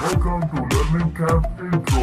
Welcome to Learning Camp Intro.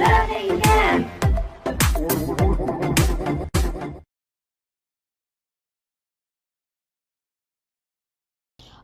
Learning Camp।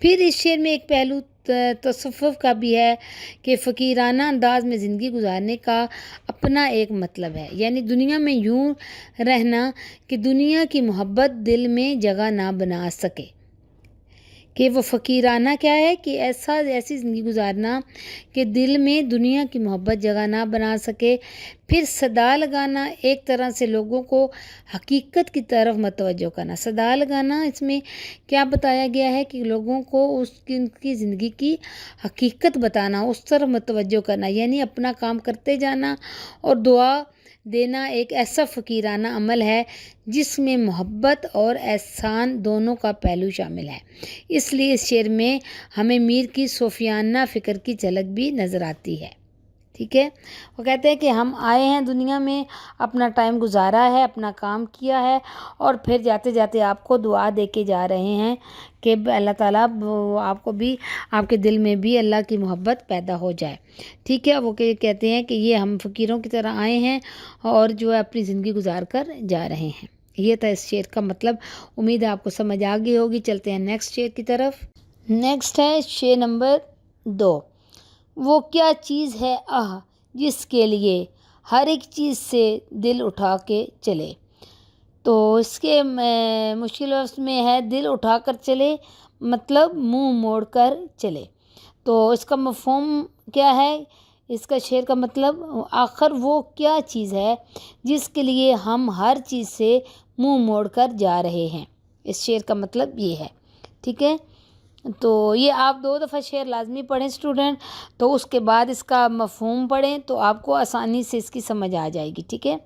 پھر اس شعر میں ایک پہلو تصوف کا بھی ہے کہ فقیرانہ انداز میں زندگی گزارنے کا اپنا ایک مطلب ہے، یعنی دنیا میں یوں رہنا کہ دنیا کی محبت دل میں جگہ نہ بنا سکے، کہ وہ فقیرانہ کیا ہے کہ ایسی زندگی گزارنا کہ دل میں دنیا کی محبت جگہ نہ بنا سکے۔ پھر صدا لگانا، ایک طرح سے لوگوں کو حقیقت کی طرف متوجہ کرنا۔ صدا لگانا اس میں کیا بتایا گیا ہے کہ لوگوں کو ان کی زندگی کی حقیقت بتانا، اس طرف متوجہ کرنا، یعنی اپنا کام کرتے جانا اور دعا دینا ایک ایسا فقیرانہ عمل ہے جس میں محبت اور احسان دونوں کا پہلو شامل ہے۔ اس لیے اس شعر میں ہمیں میر کی صوفیانہ فکر کی جھلک بھی نظر آتی ہے۔ ٹھیک ہے، وہ کہتے ہیں کہ ہم آئے ہیں دنیا میں، اپنا ٹائم گزارا ہے، اپنا کام کیا ہے، اور پھر جاتے جاتے آپ کو دعا دے کے جا رہے ہیں کہ اللہ تعالیٰ آپ کو بھی، آپ کے دل میں بھی اللہ کی محبت پیدا ہو جائے۔ ٹھیک ہے، وہ کہتے ہیں کہ یہ ہم فقیروں کی طرح آئے ہیں اور جو ہے اپنی زندگی گزار کر جا رہے ہیں۔ یہ تھا اس شعر کا مطلب، امید ہے آپ کو سمجھ آ گئی ہوگی۔ چلتے ہیں نیکسٹ شعر کی طرف۔ نیکسٹ ہے شعر نمبر 2۔ وہ کیا چیز ہے جس کے لیے ہر ایک چیز سے دل اٹھا کے چلے۔ تو اس کے مشکل لفظ میں ہے دل اٹھا کر چلے، مطلب منہ موڑ کر چلے۔ تو اس کا مفہوم کیا ہے؟ اس کا شعر کا مطلب، آخر وہ کیا چیز ہے جس کے لیے ہم ہر چیز سے منہ موڑ کر جا رہے ہیں۔ اس شعر کا مطلب یہ ہے۔ ٹھیک ہے، تو یہ آپ 2 دفعہ شعر لازمی پڑھیں اسٹوڈنٹ، تو اس کے بعد اس کا مفہوم پڑھیں تو آپ کو آسانی سے اس کی سمجھ آ جائے گی۔ ٹھیک ہے،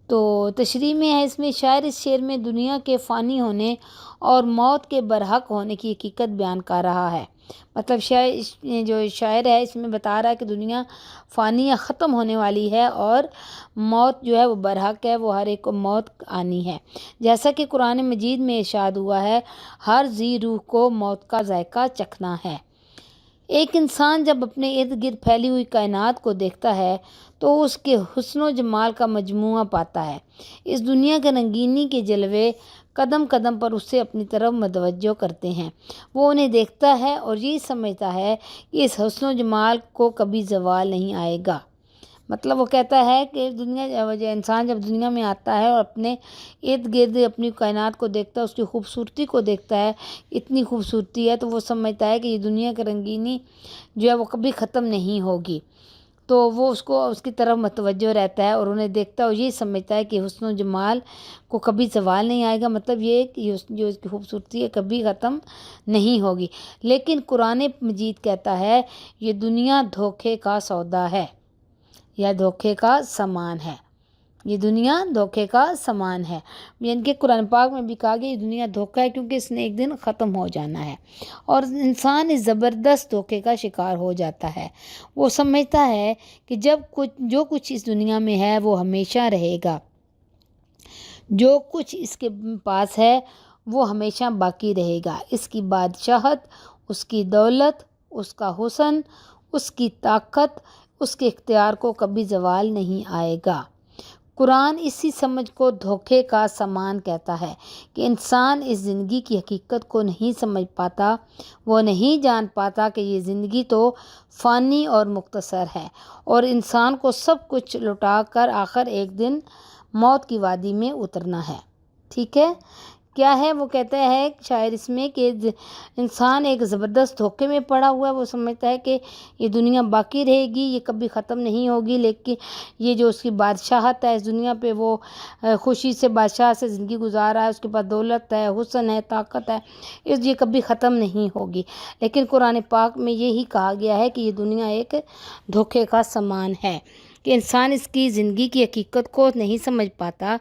تو تشریح میں ہے، اس میں شاعر اس شعر میں دنیا کے فانی ہونے اور موت کے برحق ہونے کی حقیقت بیان کر رہا ہے۔ مطلب جو شاعر ہے اس میں بتا رہا ہے کہ دنیا فانی یا ختم ہونے والی ہے، اور موت جو ہے وہ برحق ہے، وہ ہر ایک کو موت آنی ہے۔ جیسا کہ قرآن مجید میں ارشاد ہوا ہے، ہر ذی روح کو موت کا ذائقہ چکھنا ہے۔ ایک انسان جب اپنے ارد گرد پھیلی ہوئی کائنات کو دیکھتا ہے تو اس کے حسن و جمال کا مجموعہ پاتا ہے۔ اس دنیا کے رنگینی کے جلوے قدم قدم پر اسے اپنی طرف متوجہ کرتے ہیں۔ وہ انہیں دیکھتا ہے اور یہ سمجھتا ہے کہ اس حسن و جمال کو کبھی زوال نہیں آئے گا۔ مطلب وہ کہتا ہے کہ انسان جب دنیا میں آتا ہے اور اپنے ارد گرد اپنی کائنات کو دیکھتا ہے، اس کی خوبصورتی کو دیکھتا ہے، اتنی خوبصورتی ہے، تو وہ سمجھتا ہے کہ یہ دنیا کی رنگینی جو ہے وہ کبھی ختم نہیں ہوگی۔ تو وہ اس کی طرف متوجہ رہتا ہے اور انہیں دیکھتا ہے اور یہ سمجھتا ہے کہ حسن و جمال کو کبھی زوال نہیں آئے گا۔ مطلب یہ کہ جو اس کی خوبصورتی ہے کبھی ختم نہیں ہوگی۔ لیکن قرآن مجید کہتا ہے یہ دنیا دھوکے کا سودا ہے یا دھوکے کا سامان ہے۔ یہ دنیا دھوکے کا سامان ہے، یعنی کہ قرآن پاک میں بھی کہا گیا یہ دنیا دھوکا ہے کیونکہ اس نے ایک دن ختم ہو جانا ہے، اور انسان اس زبردست دھوکے کا شکار ہو جاتا ہے۔ وہ سمجھتا ہے کہ جو کچھ اس دنیا میں ہے وہ ہمیشہ رہے گا، جو کچھ اس کے پاس ہے وہ ہمیشہ باقی رہے گا۔ اس کی بادشاہت، اس کی دولت، اس کا حسن، اس کی طاقت، اس کے اختیار کو کبھی زوال نہیں آئے گا۔ قرآن اسی سمجھ کو دھوکے کا سامان کہتا ہے کہ انسان اس زندگی کی حقیقت کو نہیں سمجھ پاتا، وہ نہیں جان پاتا کہ یہ زندگی تو فانی اور مختصر ہے، اور انسان کو سب کچھ لٹا کر آخر ایک دن موت کی وادی میں اترنا ہے۔ ٹھیک ہے، کیا ہے وہ کہتا ہے شاعر اس میں کہ انسان ایک زبردست دھوکے میں پڑا ہوا ہے۔ وہ سمجھتا ہے کہ یہ دنیا باقی رہے گی، یہ کبھی ختم نہیں ہوگی، لیکن یہ جو اس کی بادشاہت ہے اس دنیا پہ وہ خوشی سے بادشاہ سے زندگی گزار رہا ہے، اس کے پاس دولت ہے، حسن ہے، طاقت ہے، یہ کبھی ختم نہیں ہوگی۔ لیکن قرآن پاک میں یہی کہا گیا ہے کہ یہ دنیا ایک دھوکے کا سامان ہے، کہ انسان اس کی زندگی کی حقیقت کو نہیں سمجھ پاتا،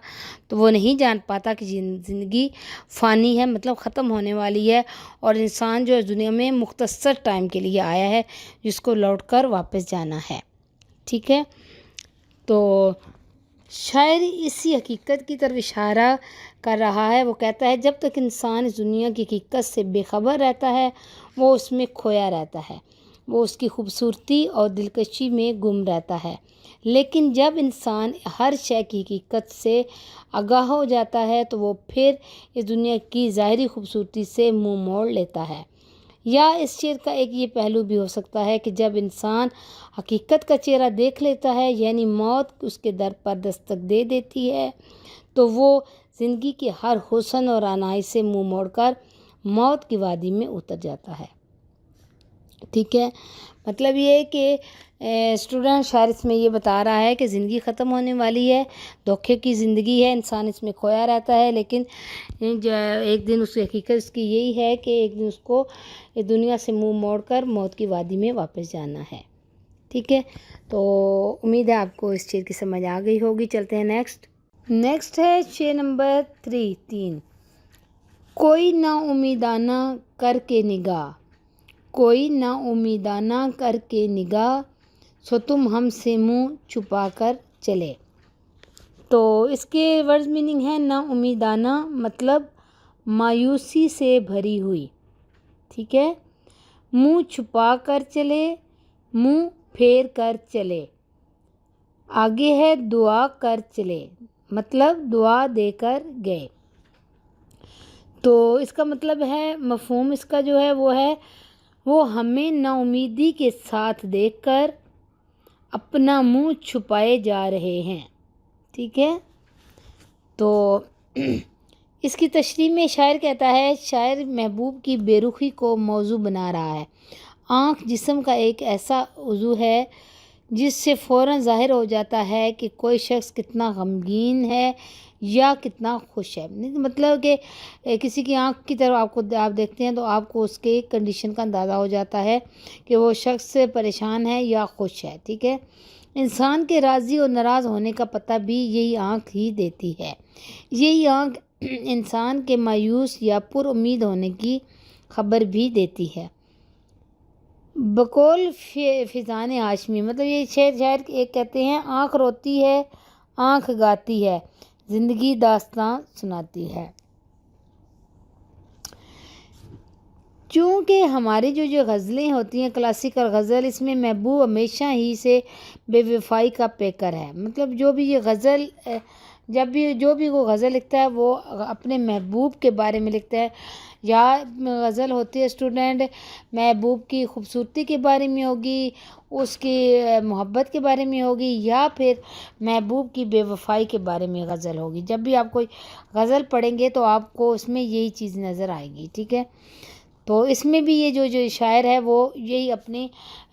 تو وہ نہیں جان پاتا کہ زندگی فانی ہے، مطلب ختم ہونے والی ہے، اور انسان جو اس دنیا میں مختصر ٹائم کے لیے آیا ہے جس کو لوٹ کر واپس جانا ہے۔ ٹھیک ہے، تو شاعر اسی حقیقت کی طرف اشارہ کر رہا ہے۔ وہ کہتا ہے جب تک انسان اس دنیا کی حقیقت سے بے خبر رہتا ہے وہ اس میں کھویا رہتا ہے، وہ اس کی خوبصورتی اور دلکشی میں گم رہتا ہے، لیکن جب انسان ہر شے کی حقیقت سے آگاہ ہو جاتا ہے تو وہ پھر اس دنیا کی ظاہری خوبصورتی سے منہ موڑ لیتا ہے یا اس شعر کا ایک یہ پہلو بھی ہو سکتا ہے کہ جب انسان حقیقت کا چہرہ دیکھ لیتا ہے، یعنی موت اس کے در پر دستک دے دیتی ہے، تو وہ زندگی کے ہر حسن اور عنائی سے منہ موڑ کر موت کی وادی میں اتر جاتا ہے۔ ٹھیک ہے، مطلب یہ ہے کہ اسٹوڈنٹ شاعر اس میں یہ بتا رہا ہے کہ زندگی ختم ہونے والی ہے، دھوکے کی زندگی ہے، انسان اس میں کھویا رہتا ہے، لیکن ایک دن اس کی حقیقت اس کی یہی ہے کہ ایک دن اس کو اس دنیا سے منہ موڑ کر موت کی وادی میں واپس جانا ہے۔ ٹھیک ہے، تو امید ہے آپ کو اس شعر کی سمجھ آ گئی ہوگی۔ چلتے ہیں نیکسٹ ہے شعر نمبر 3۔ کوئی نا امیدانہ کر کے نگاہ، کوئی نا امیدانہ کر کے نگاہ، سو تم ہم سے منہ چھپا کر چلے۔ تو اس کے ورڈز میننگ ہے نا امیدانہ مطلب مایوسی سے بھری ہوئی، ٹھیک ہے، منہ چھپا کر چلے، منہ پھیر کر چلے۔ آگے ہے دعا کر چلے، مطلب دعا دے کر گئے۔ تو اس کا مطلب ہے، مفہوم اس کا جو ہے وہ ہمیں نا امیدی کے ساتھ دیکھ کر اپنا منہ چھپائے جا رہے ہیں۔ ٹھیک ہے، تو اس کی تشریح میں شاعر کہتا ہے، شاعر محبوب کی بے رخی کو موضوع بنا رہا ہے۔ آنکھ جسم کا ایک ایسا عضو ہے جس سے فوراً ظاہر ہو جاتا ہے کہ کوئی شخص کتنا غمگین ہے یا کتنا خوش ہے۔ مطلب کہ کسی کی آنکھ کی طرف آپ دیکھتے ہیں تو آپ کو اس کے کنڈیشن کا اندازہ ہو جاتا ہے کہ وہ شخص پریشان ہے یا خوش ہے۔ ٹھیک ہے، انسان کے راضی اور ناراض ہونے کا پتہ بھی یہی آنکھ ہی دیتی ہے۔ یہی آنکھ انسان کے مایوس یا پر امید ہونے کی خبر بھی دیتی ہے۔ بقول فیضان ہاشمی، مطلب یہ شاعر ایک کہتے ہیں، آنکھ روتی ہے، آنکھ گاتی ہے، زندگی داستاں سناتی ہے۔ چونکہ ہماری جو غزلیں ہوتی ہیں کلاسیکل غزل، اس میں محبوب ہمیشہ ہی سے بے وفائی کا پیکر ہے۔ مطلب جو بھی وہ غزل لکھتا ہے وہ اپنے محبوب کے بارے میں لکھتا ہے، یا غزل ہوتی ہے اسٹوڈنٹ محبوب کی خوبصورتی کے بارے میں ہوگی، اس کی محبت کے بارے میں ہوگی، یا پھر محبوب کی بے وفائی کے بارے میں غزل ہوگی۔ جب بھی آپ کوئی غزل پڑھیں گے تو آپ کو اس میں یہی چیز نظر آئے گی۔ ٹھیک ہے، تو اس میں بھی یہ جو شاعر ہے وہ یہی اپنے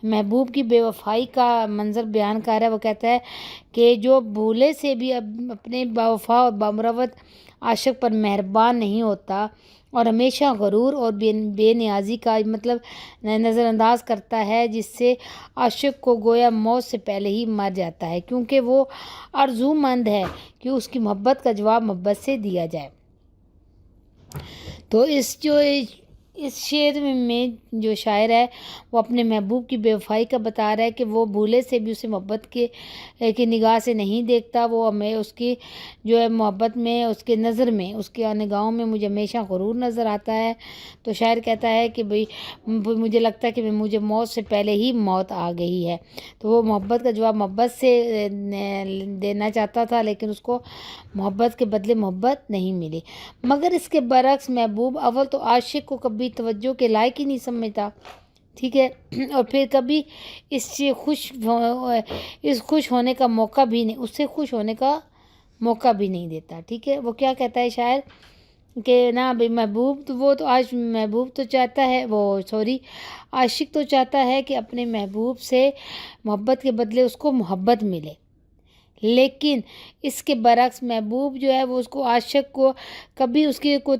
محبوب کی بے وفائی کا منظر بیان کر رہا ہے۔ وہ کہتا ہے کہ جو بھولے سے بھی اپنے باوفا اور بامروت عاشق پر مہربان نہیں ہوتا اور ہمیشہ غرور اور بے نیازی کا مطلب نظر انداز کرتا ہے، جس سے عاشق کو گویا موت سے پہلے ہی مر جاتا ہے، کیونکہ وہ آرزو مند ہے کہ اس کی محبت کا جواب محبت سے دیا جائے۔ تو اس شعر میں جو شاعر ہے وہ اپنے محبوب کی بے وفائی کا بتا رہا ہے کہ وہ بھولے سے بھی اسے محبت کی نگاہ سے نہیں دیکھتا، وہ ہمیں اس کی جو ہے محبت میں، اس کے نظر میں، اس کی نگاہوں میں مجھے ہمیشہ غرور نظر آتا ہے۔ تو شاعر کہتا ہے کہ مجھے لگتا ہے کہ مجھے موت سے پہلے ہی موت آ گئی ہے۔ تو وہ محبت کا جواب محبت سے دینا چاہتا تھا، لیکن اس کو محبت کے بدلے محبت نہیں ملی۔ مگر اس کے برعکس محبوب اول تو عاشق کو کبھی توجہ کے لائق ہی نہیں سمجھتا، ٹھیک ہے، اور پھر کبھی اس سے خوش ہونے کا موقع بھی نہیں، اس سے خوش ہونے کا موقع بھی نہیں دیتا۔ ٹھیک ہے، وہ کیا کہتا ہے شاعر کہ نا بھائی محبوب تو چاہتا ہے عاشق تو چاہتا ہے کہ اپنے محبوب سے محبت کے بدلے اس کو محبت ملے، لیکن اس کے برعکس محبوب جو ہے وہ اس کو عاشق کو کبھی اس کی کوئی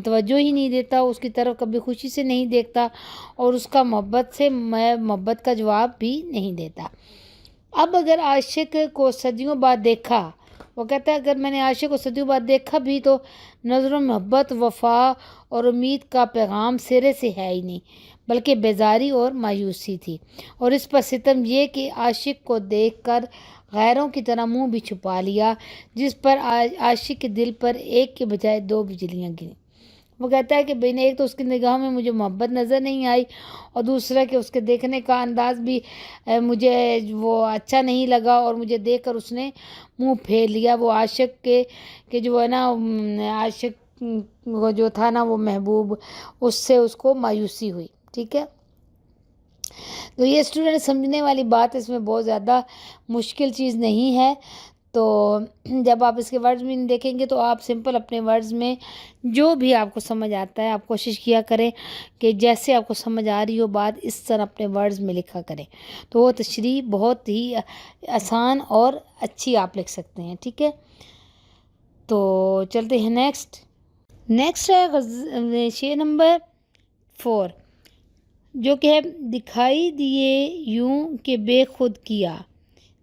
توجہ ہی نہیں دیتا، اس کی طرف کبھی خوشی سے نہیں دیکھتا، اور اس کا محبت کا جواب بھی نہیں دیتا۔ اب اگر عاشق کو صدیوں بعد دیکھا، وہ کہتا ہے اگر میں نے عاشق کو صدیوں بعد دیکھا بھی تو نظروں میں محبت، وفا اور امید کا پیغام سرے سے ہے ہی نہیں، بلکہ بیزاری اور مایوسی تھی، اور اس پر ستم یہ کہ عاشق کو دیکھ کر غیروں کی طرح منہ بھی چھپا لیا، جس پر عاشق کے دل پر ایک کے بجائے دو بجلیاں گریں۔ وہ کہتا ہے کہ ایک تو اس کی نگاہوں میں مجھے محبت نظر نہیں آئی، اور دوسرا کہ اس کے دیکھنے کا انداز بھی مجھے وہ اچھا نہیں لگا، اور مجھے دیکھ کر اس نے منہ پھیر لیا۔ وہ عاشق کے جو ہے نا، عاشق جو تھا نا وہ محبوب، اس سے اس کو مایوسی ہوئی۔ ٹھیک ہے، تو یہ اسٹوڈنٹ سمجھنے والی بات اس میں بہت زیادہ مشکل چیز نہیں ہے. تو جب آپ اس کے ورڈز میں دیکھیں گے تو آپ سمپل اپنے ورڈز میں جو بھی آپ کو سمجھ آتا ہے آپ کوشش کیا کریں کہ جیسے آپ کو سمجھ آ رہی ہو بات اس طرح اپنے ورڈز میں لکھا کریں، تو وہ تشریح بہت ہی آسان اور اچھی آپ لکھ سکتے ہیں. ٹھیک ہے، تو چلتے ہیں نیکسٹ ہے شعر نمبر 4 جو کہ ہے دکھائی دیے یوں کہ بے خود کیا،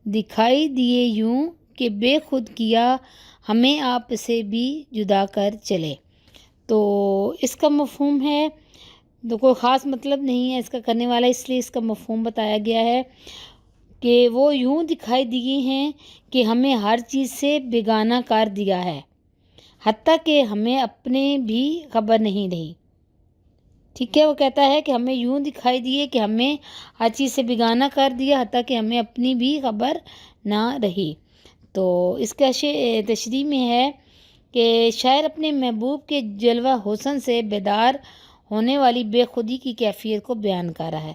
دکھائی دیے یوں کہ بے خود کیا، ہمیں آپ سے بھی جدا کر چلے. تو اس کا مفہوم ہے، تو کوئی خاص مطلب نہیں ہے اس کا کرنے والا، اس لیے اس کا مفہوم بتایا گیا ہے کہ وہ یوں دکھائی دیے ہیں کہ ہمیں ہر چیز سے بیگانہ کر دیا ہے، حتیٰ کہ ہمیں اپنے بھی خبر نہیں رہی. ٹھیک ہے، وہ کہتا ہے کہ ہمیں یوں دکھائی دیے کہ ہمیں ہر چیز سے بیگانہ کر دیا، حتیٰ کہ ہمیں اپنی بھی خبر نہ رہی. تو اس کا تشریح میں ہے کہ شاعر اپنے محبوب کے جلوہ حسن سے بیدار ہونے والی بے خودی کی کیفیت کو بیان کر رہا ہے.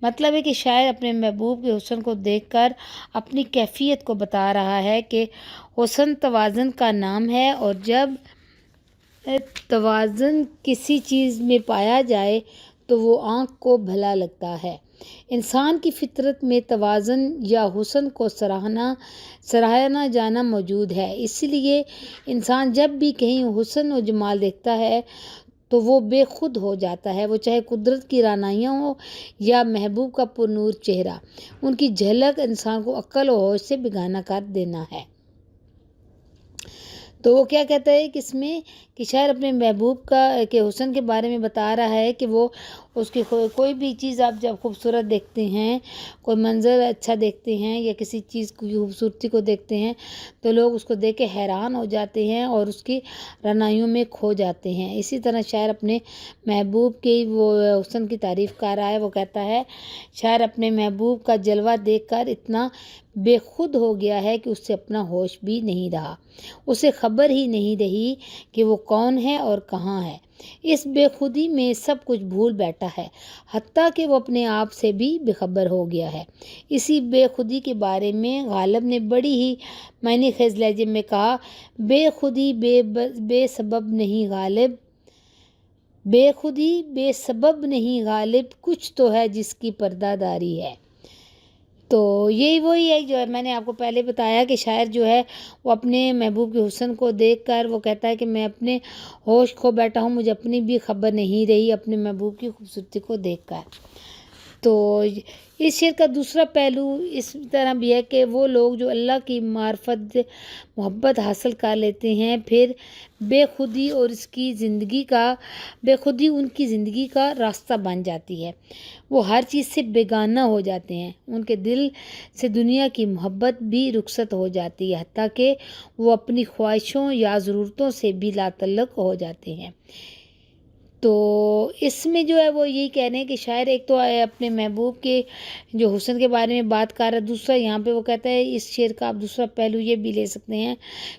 مطلب ہے کہ شاعر اپنے محبوب کے حسن کو دیکھ کر اپنی کیفیت کو بتا رہا ہے کہ حسن توازن کا نام ہے، اور جب توازن کسی چیز میں پایا جائے تو وہ آنکھ کو بھلا لگتا ہے. انسان کی فطرت میں توازن یا حسن کو سراہنا جانا موجود ہے. اس لیے انسان جب بھی کہیں حسن و جمال دیکھتا ہے تو وہ بے خود ہو جاتا ہے، وہ چاہے قدرت کی رعنائیاں ہوں یا محبوب کا پرنور چہرہ، ان کی جھلک انسان کو عقل و ہوش سے بیگانہ کر دینا ہے. تو وہ کیا کہتا ہے کہ اس میں کہ شاعر اپنے محبوب کے حسن کے بارے میں بتا رہا ہے کہ وہ اس کی کوئی بھی چیز آپ جب خوبصورت دیکھتے ہیں، کوئی منظر اچھا دیکھتے ہیں یا کسی چیز کی خوبصورتی کو دیکھتے ہیں تو لوگ اس کو دیکھ کے حیران ہو جاتے ہیں اور اس کی رعنائیوں میں کھو جاتے ہیں. اسی طرح شاعر اپنے محبوب کی وہ حسن کی تعریف کر رہا ہے. وہ کہتا ہے شاعر اپنے محبوب کا جلوہ دیکھ کر اتنا بے خود ہو گیا ہے کہ اس سے اپنا ہوش بھی نہیں رہا، اسے خبر ہی نہیں رہی کہ وہ کون ہے اور کہاں ہے. اس بے خودی میں سب کچھ بھول بیٹھا ہے، حتیٰ کہ وہ اپنے آپ سے بھی بے خبر ہو گیا ہے. اسی بے خودی کے بارے میں غالب نے بڑی ہی معنی خیز لہجے میں کہا، بے خودی بے سبب نہیں غالب، بے خودی بے سبب نہیں غالب، کچھ تو ہے جس کی پردہ داری ہے. تو یہی وہی ہے جو میں نے آپ کو پہلے بتایا کہ شاعر جو ہے وہ اپنے محبوب کے حسن کو دیکھ کر وہ کہتا ہے کہ میں اپنے ہوش کھو بیٹھا ہوں، مجھے اپنی بھی خبر نہیں رہی اپنے محبوب کی خوبصورتی کو دیکھ کر. تو اس شعر کا دوسرا پہلو اس طرح بھی ہے کہ وہ لوگ جو اللہ کی معرفت محبت حاصل کر لیتے ہیں پھر بے خودی ان کی زندگی کا راستہ بن جاتی ہے. وہ ہر چیز سے بیگانہ ہو جاتے ہیں، ان کے دل سے دنیا کی محبت بھی رخصت ہو جاتی ہے، حتیٰ کہ وہ اپنی خواہشوں یا ضرورتوں سے بھی لا تعلق ہو جاتے ہیں. تو اس میں جو ہے وہ یہی کہہ رہے ہیں کہ شاعر ایک تو اپنے محبوب کے جو حسن کے بارے میں بات کر رہا ہے، دوسرا یہاں پہ وہ کہتا ہے اس شعر کا آپ دوسرا پہلو یہ بھی لے سکتے ہیں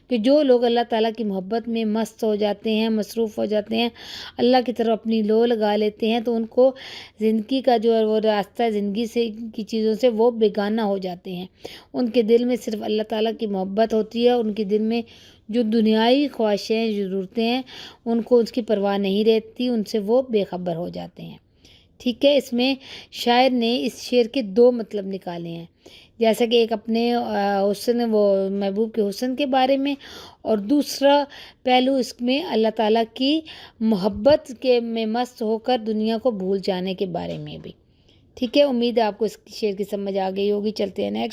کہ جو لوگ اللہ تعالیٰ کی محبت میں مست ہو جاتے ہیں، مصروف ہو جاتے ہیں، اللہ کی طرف اپنی لو لگا لیتے ہیں تو ان کو زندگی کا جو ہے وہ راستہ ہے زندگی سے کی چیزوں سے وہ بیگانہ ہو جاتے ہیں. ان کے دل میں صرف اللہ تعالیٰ کی محبت ہوتی ہے، ان کے دل میں جو دنیاوی خواہشیں ضرورتیں ہیں ان کو اس کی پرواہ نہیں رہتی، ان سے وہ بے خبر ہو جاتے ہیں. ٹھیک ہے، اس میں شاعر نے اس شعر کے دو مطلب نکالے ہیں، جیسا کہ ایک اپنے حسن وہ محبوب کے حسن کے بارے میں اور دوسرا پہلو اس میں اللہ تعالیٰ کی محبت کے میں مست ہو کر دنیا کو بھول جانے کے بارے میں بھی. ٹھیک ہے، امید ہے آپ کو اس شعر کی سمجھ آ گئی ہوگی. چلتے ہیں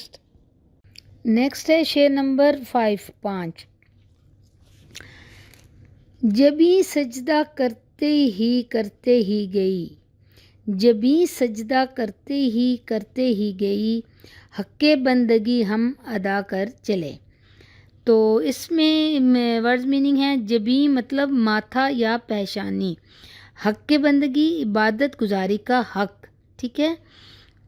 نیکسٹ ہے شعر نمبر 5. جبیں سجدہ کرتے ہی گئی، جبیں سجدہ کرتے ہی گئی، حق بندگی ہم ادا کر چلے. تو اس میں ورڈز میننگ ہے، جبیں مطلب ماتھا یا پیشانی، حق بندگی عبادت گزاری کا حق. ٹھیک ہے،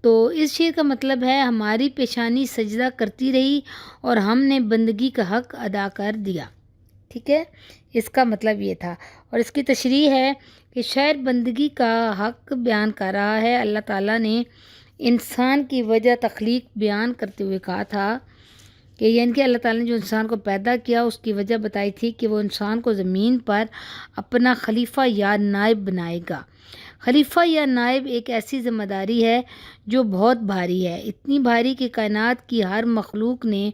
تو اس شعر کا مطلب ہے ہماری پیشانی سجدہ کرتی رہی اور ہم نے بندگی کا حق ادا کر دیا. ٹھیک ہے، اس کا مطلب یہ تھا. اور اس کی تشریح ہے کہ شاعر بندگی کا حق بیان کر رہا ہے۔ اللہ تعالیٰ نے انسان کی وجہ تخلیق بیان کرتے ہوئے کہا تھا کہ یعنی کہ اللہ تعالیٰ نے جو انسان کو پیدا کیا اس کی وجہ بتائی تھی کہ وہ انسان کو زمین پر اپنا خلیفہ یا نائب بنائے گا۔ خلیفہ یا نائب ایک ایسی ذمہ داری ہے جو بہت بھاری ہے، اتنی بھاری کہ کائنات کی ہر مخلوق نے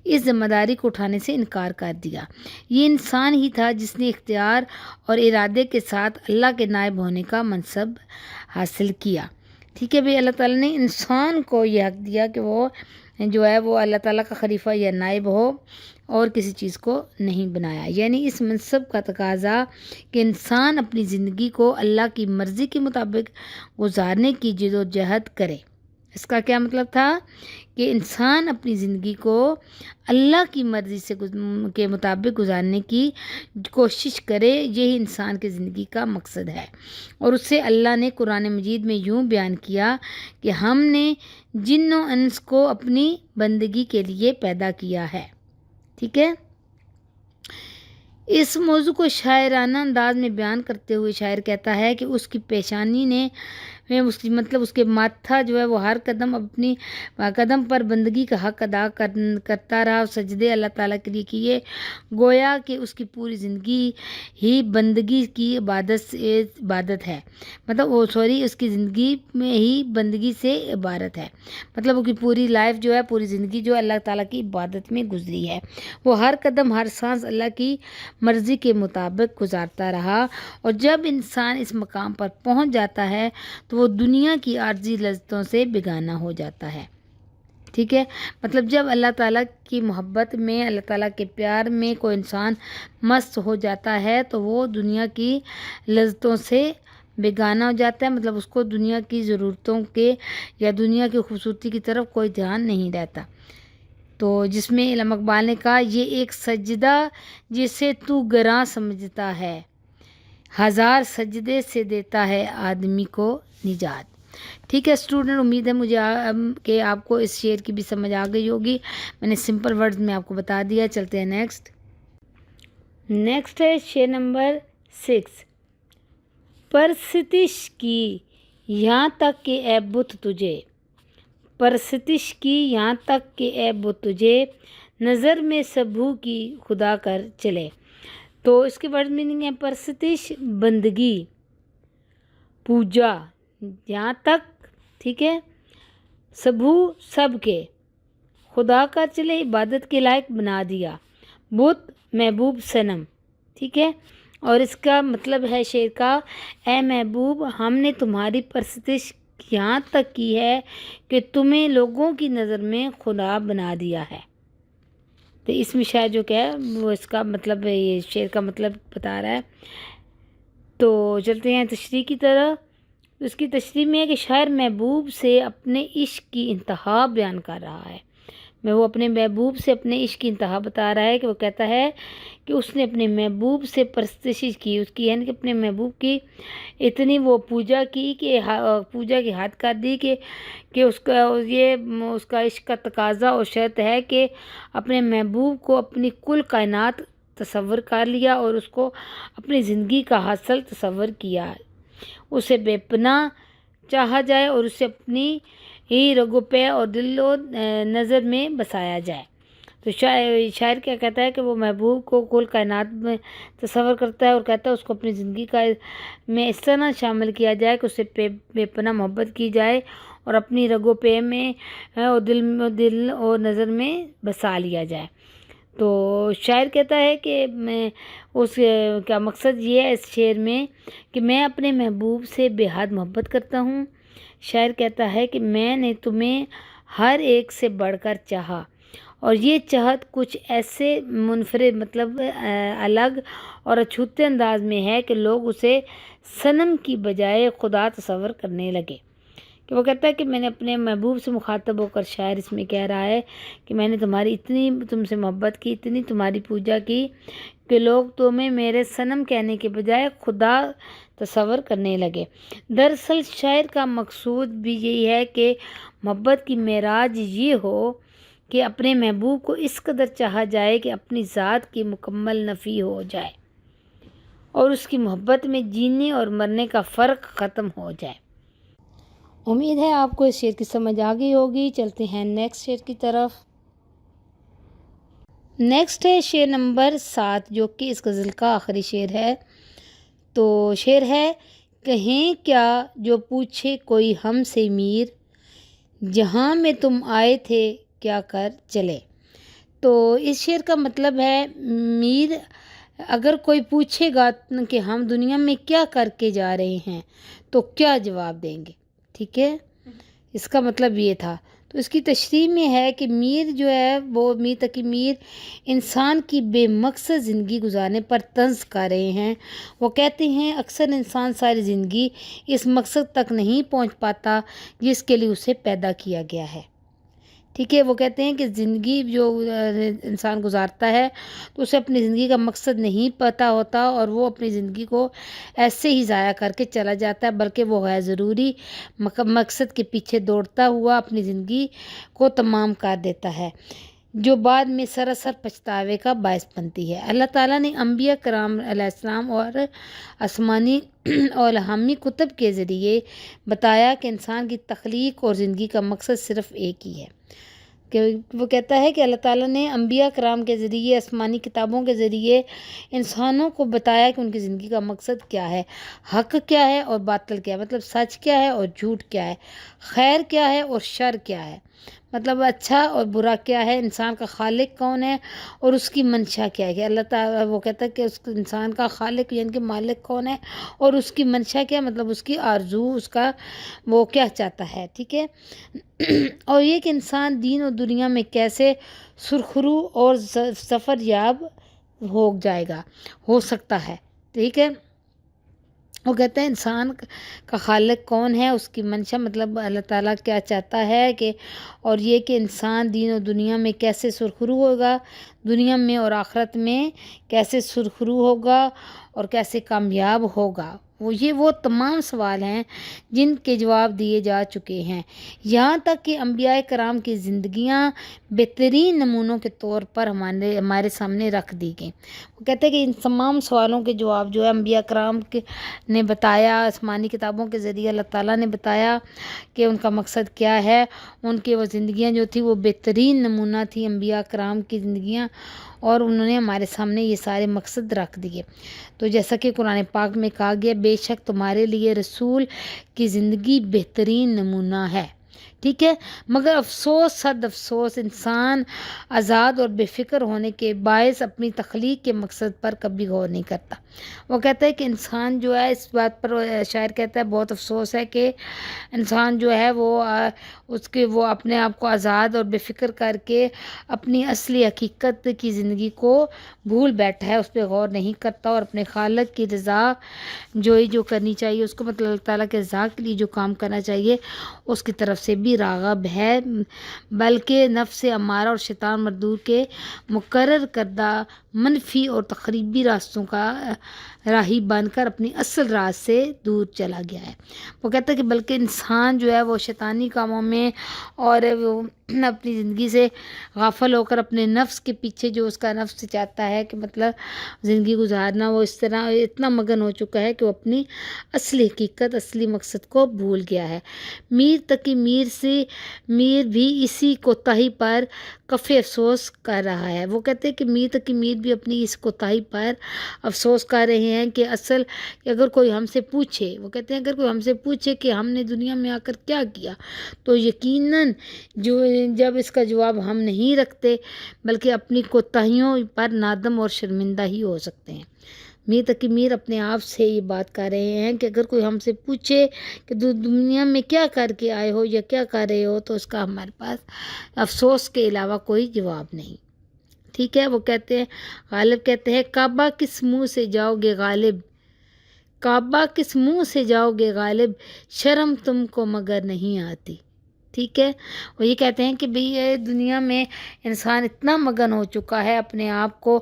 اس ذمہ داری کو اٹھانے سے انکار کر دیا۔ یہ انسان ہی تھا جس نے اختیار اور ارادے کے ساتھ اللہ کے نائب ہونے کا منصب حاصل کیا۔ ٹھیک ہے بھئی، اللہ تعالیٰ نے انسان کو یہ حق دیا کہ وہ جو ہے وہ اللہ تعالیٰ کا خلیفہ یا نائب ہو اور کسی چیز کو نہیں بنایا۔ یعنی اس منصب کا تقاضا کہ انسان اپنی زندگی کو اللہ کی مرضی کے مطابق گزارنے کی جدوجہد کرے۔ اس کا کیا مطلب تھا کہ انسان اپنی زندگی کو اللہ کی مرضی کے مطابق گزارنے کی کوشش کرے، یہی انسان کی زندگی کا مقصد ہے۔ اور اسے اللہ نے قرآن مجید میں یوں بیان کیا کہ ہم نے جن و انس کو اپنی بندگی کے لیے پیدا کیا ہے۔ ٹھیک ہے، اس موضوع کو شاعرانہ انداز میں بیان کرتے ہوئے شاعر کہتا ہے کہ اس کی پیشانی نے اس کے ماتھا جو ہے وہ ہر قدم اپنی قدم پر بندگی کا حق ادا کرتا رہا اور سجدے اللہ تعالیٰ کے لیے کیے، گویا کہ اس کی پوری زندگی ہی بندگی کی عبادت ہے، اس کی زندگی میں ہی بندگی سے عبارت ہے، مطلب وہ کی پوری لائف جو ہے، پوری زندگی جو اللہ تعالیٰ کی عبادت میں گزری ہے۔ وہ ہر قدم ہر سانس اللہ کی مرضی کے مطابق گزارتا رہا، اور جب انسان اس مقام پر پہنچ جاتا ہے تو وہ دنیا کی عارضی لذتوں سے بیگانہ ہو جاتا ہے۔ ٹھیک ہے، مطلب جب اللہ تعالیٰ کی محبت میں، اللہ تعالیٰ کے پیار میں کوئی انسان مست ہو جاتا ہے تو وہ دنیا کی لذتوں سے بیگانہ ہو جاتا ہے، مطلب اس کو دنیا کی ضرورتوں کے یا دنیا کی خوبصورتی کی طرف کوئی دھیان نہیں رہتا۔ تو جس میں علامہ اقبال نے کہا، یہ ایک سجدہ جسے تو گراں سمجھتا ہے، ہزار سجدے سے دیتا ہے آدمی کو نجات۔ ٹھیک ہے اسٹوڈنٹ، امید ہے مجھے کہ آپ کو اس شعر کی بھی سمجھ آ گئی ہوگی۔ میں نے سمپل ورڈز میں آپ کو بتا دیا۔ چلتے ہیں نیکسٹ ہے شعر نمبر 6۔ پرستش کی یہاں تک کہ اے بت تجھے، پرستش کی یہاں تک کہ اے بت تجھے، نظر میں سبھو کی خدا کر چلے۔ تو اس کے ورڈ میننگ ہے پرستش بندگی، پوجا، یہاں تک، ٹھیک ہے، سبھو سب کے، خدا کا چلے عبادت کے لائق بنا دیا، بت محبوب صنم، ٹھیک ہے۔ اور اس کا مطلب ہے شعر کا، اے محبوب ہم نے تمہاری پرستش یہاں تک کی ہے کہ تمہیں لوگوں کی نظر میں خدا بنا دیا ہے۔ تو اس میں شاید جو کیا ہے وہ اس کا مطلب یہ شعر کا مطلب بتا رہا ہے۔ تو چلتے ہیں تشریح کی طرح۔ اس کی تشریح میں ہے کہ شاعر محبوب سے اپنے عشق کی انتہا بیان کر رہا ہے۔ وہ اپنے محبوب سے اپنے عشق کی انتہا بتا رہا ہے کہ وہ کہتا ہے کہ اس نے اپنے محبوب سے پرستش کی، اس کی یعنی کہ اپنے محبوب کی اتنی وہ پوجا کی کہ پوجا کی حد کر دی کہ اس کا عشق کا تقاضا اور شرط ہے کہ اپنے محبوب کو اپنی کل کائنات تصور کر لیا اور اس کو اپنی زندگی کا حاصل تصور کیا، اسے بے پناہ چاہا جائے اور اسے اپنی ہی رگ و پے اور دل و نظر میں بسایا جائے۔ تو شاعر کیا کہتا ہے کہ وہ محبوب کو کل کائنات میں تصور کرتا ہے اور کہتا ہے اس کو اپنی زندگی میں اس طرح شامل کیا جائے کہ اسے بے پناہ محبت کی جائے اور اپنی رگ و پے میں اور دل اور نظر میں بسا لیا جائے۔ تو شاعر کہتا ہے کہ اس کا مقصد یہ ہے اس شعر میں کہ میں اپنے محبوب سے بے حد محبت کرتا ہوں۔ شاعر کہتا ہے کہ میں نے تمہیں ہر ایک سے بڑھ کر چاہا، اور یہ چاہت کچھ ایسے منفرد مطلب الگ اور اچھوتے انداز میں ہے کہ لوگ اسے صنم کی بجائے خدا تصور کرنے لگے۔ کہ وہ کہتا ہے کہ میں نے اپنے محبوب سے مخاطب ہو کر شاعر اس میں کہہ رہا ہے کہ میں نے تم سے محبت کی، اتنی تمہاری پوجا کی کہ لوگ تمہیں میرے صنم کہنے کے بجائے خدا تصور کرنے لگے۔ دراصل شاعر کا مقصود بھی یہی ہے کہ محبت کی معراج یہ ہو کہ اپنے محبوب کو اس قدر چاہا جائے کہ اپنی ذات کی مکمل نفی ہو جائے، اور اس کی محبت میں جینے اور مرنے کا فرق ختم ہو جائے۔ امید ہے آپ کو اس شعر کی سمجھ آ گئی ہوگی۔ چلتے ہیں نیکسٹ شعر کی طرف۔ نیکسٹ ہے شعر نمبر 7 جو کہ اس غزل کا آخری شعر ہے۔ تو شعر ہے، کہیں کیا جو پوچھے کوئی ہم سے میر، جہاں میں تم آئے تھے کیا کر چلے۔ تو اس شعر کا مطلب ہے میر اگر کوئی پوچھے گا کہ ہم دنیا میں کیا کر کے جا رہے ہیں تو کیا جواب دیں گے، ٹھیک ہے، اس کا مطلب یہ تھا۔ تو اس کی تشریح میں ہے کہ میر جو ہے وہ میر تقی میر انسان کی بے مقصد زندگی گزارنے پر طنز کر رہے ہیں۔ وہ کہتے ہیں اکثر انسان ساری زندگی اس مقصد تک نہیں پہنچ پاتا جس کے لیے اسے پیدا کیا گیا ہے، ٹھیک ہے۔ وہ کہتے ہیں کہ زندگی جو انسان گزارتا ہے تو اسے اپنی زندگی کا مقصد نہیں پتہ ہوتا اور وہ اپنی زندگی کو ایسے ہی ضائع کر کے چلا جاتا ہے، بلکہ وہ غیر ضروری مقصد کے پیچھے دوڑتا ہوا اپنی زندگی کو تمام کر دیتا ہے، جو بعد میں سراسر پچھتاوے کا باعث بنتی ہے۔ اللہ تعالیٰ نے انبیاء کرام علیہ السلام اور آسمانی اور الہامی کتب کے ذریعے بتایا کہ انسان کی تخلیق اور زندگی کا مقصد صرف ایک ہی ہے۔ کہ وہ کہتا ہے کہ اللہ تعالیٰ نے انبیاء کرام کے ذریعے آسمانی کتابوں کے ذریعے انسانوں کو بتایا کہ ان کی زندگی کا مقصد کیا ہے، حق کیا ہے اور باطل کیا ہے، مطلب سچ کیا ہے اور جھوٹ کیا ہے، خیر کیا ہے اور شر کیا ہے، مطلب اچھا اور برا کیا ہے، انسان کا خالق کون ہے اور اس کی منشا کیا ہے۔ کہ اللہ تعالیٰ وہ کہتا ہے کہ اس انسان کا خالق یعنی کہ مالک کون ہے اور اس کی منشا کیا ہے، مطلب اس کی آرزو، اس کا وہ کیا چاہتا ہے، ٹھیک ہے۔ اور یہ کہ انسان دین اور دنیا میں کیسے سرخرو اور ظفر یاب ہو سکتا ہے، ٹھیک ہے۔ وہ کہتے ہیں انسان کا خالق کون ہے، اس کی منشا مطلب اللہ تعالیٰ کیا چاہتا ہے کہ، اور یہ کہ انسان دین اور دنیا میں کیسے سرخرو ہوگا، دنیا میں اور آخرت میں کیسے سرخرو ہوگا اور کیسے کامیاب ہوگا۔ وہ تمام سوال ہیں جن کے جواب دیے جا چکے ہیں، یہاں تک کہ انبیاء کرام کی زندگیاں بہترین نمونوں کے طور پر ہمارے سامنے رکھ دی گئیں۔ وہ کہتے ہیں کہ ان تمام سوالوں کے جواب جو ہے انبیاء کرام نے بتایا، آسمانی کتابوں کے ذریعے اللہ تعالیٰ نے بتایا کہ ان کا مقصد کیا ہے، ان کی وہ زندگیاں جو تھی وہ بہترین نمونہ تھی انبیاء کرام کی زندگیاں، اور انہوں نے ہمارے سامنے یہ سارے مقصد رکھ دیے۔ تو جیسا کہ قرآن پاک میں کہا گیا، بے شک تمہارے لیے رسول کی زندگی بہترین نمونہ ہے، ٹھیک ہے، مگر افسوس صد افسوس انسان آزاد اور بے فکر ہونے کے باعث اپنی تخلیق کے مقصد پر کبھی غور نہیں کرتا۔ وہ کہتا ہے کہ انسان جو ہے اس بات پر شاعر کہتا ہے بہت افسوس ہے کہ انسان جو ہے وہ اپنے آپ کو آزاد اور بے فکر کر کے اپنی اصلی حقیقت کی زندگی کو بھول بیٹھا ہے، اس پہ غور نہیں کرتا اور اپنے خالق کی رضا جو کرنی چاہیے اس کو، مطلب اللہ تعالیٰ کے رضا کے لیے جو کام کرنا چاہیے اس کی طرف سے بھی راغب ہے، بلکہ نفس امارہ اور شیطان مردود کے مقرر کردہ منفی اور تخریبی راستوں کا راہی بن کر اپنی اصل راز سے دور چلا گیا ہے۔ وہ کہتا ہے کہ بلکہ انسان جو ہے وہ شیطانی کاموں میں اور وہ اپنی زندگی سے غافل ہو کر اپنے نفس کے پیچھے جو اس کا نفس چاہتا ہے کہ مطلب زندگی گزارنا، وہ اس طرح اتنا مگن ہو چکا ہے کہ وہ اپنی اصلی حقیقت، اصلی مقصد کو بھول گیا ہے۔ میر تقی میر بھی اسی کوتاہی پر کف افسوس کر رہا ہے۔ وہ کہتے ہیں کہ میر تقی میر بھی اپنی اس کوتاہی پر افسوس کر رہے ہیں کہ اگر کوئی ہم سے پوچھے، وہ کہتے ہیں اگر کوئی ہم سے پوچھے کہ ہم نے دنیا میں آ کر کیا کیا، تو یقیناً جب اس کا جواب ہم نہیں رکھتے بلکہ اپنی کوتاہیوں پر نادم اور شرمندہ ہی ہو سکتے ہیں۔ میر تقی میر اپنے آپ سے یہ بات کر رہے ہیں کہ اگر کوئی ہم سے پوچھے کہ دنیا میں کیا کر کے آئے ہو یا کیا کر رہے ہو، تو اس کا ہمارے پاس افسوس کے علاوہ کوئی جواب نہیں، ٹھیک ہے۔ وہ کہتے ہیں غالب کہتے ہیں کعبہ کس منہ سے جاؤ گے غالب، کعبہ کس منہ سے جاؤ گے غالب، شرم تم کو مگر نہیں آتی، ٹھیک ہے۔ وہ یہ کہتے ہیں کہ یہ دنیا میں انسان اتنا مگن ہو چکا ہے، اپنے آپ کو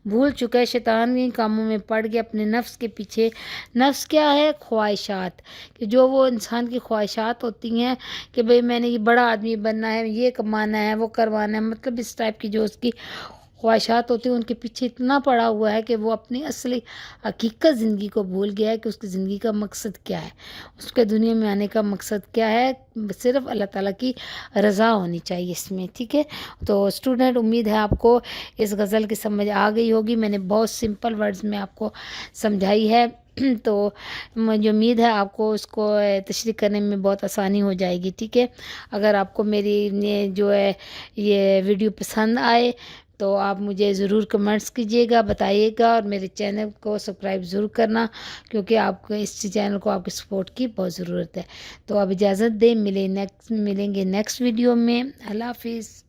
بھول چکا ہے، شیطانی کاموں میں پڑ گیا، اپنے نفس کے پیچھے۔ نفس کیا ہے؟ خواہشات، کہ جو وہ انسان کی خواہشات ہوتی ہیں کہ میں نے یہ بڑا آدمی بننا ہے، یہ کمانا ہے، وہ کروانا ہے، مطلب اس ٹائپ کی جو اس کی خواہشات ہوتی ہیں ان کے پیچھے اتنا پڑا ہوا ہے کہ وہ اپنی اصلی حقیقت زندگی کو بھول گیا ہے کہ اس کی زندگی کا مقصد کیا ہے، اس کے دنیا میں آنے کا مقصد کیا ہے. صرف اللہ تعالیٰ کی رضا ہونی چاہیے اس میں. ٹھیک ہے، تو اسٹوڈنٹ امید ہے آپ کو اس غزل کی سمجھ آ گئی ہوگی. میں نے بہت سمپل ورڈز میں آپ کو سمجھائی ہے، تو مجھے امید ہے آپ کو اس کو تشریح کرنے میں بہت آسانی ہو جائے گی. ٹھیک ہے، اگر آپ کو میری جو ہے یہ ویڈیو پسند آئے تو آپ مجھے ضرور کمنٹس کیجیے گا، بتائیے گا، اور میرے چینل کو سبسکرائب ضرور کرنا، کیونکہ آپ کو اس چینل کو آپ کی سپورٹ کی بہت ضرورت ہے. تو اب اجازت دیں، ملیں گے نیکسٹ ویڈیو میں. اللہ حافظ.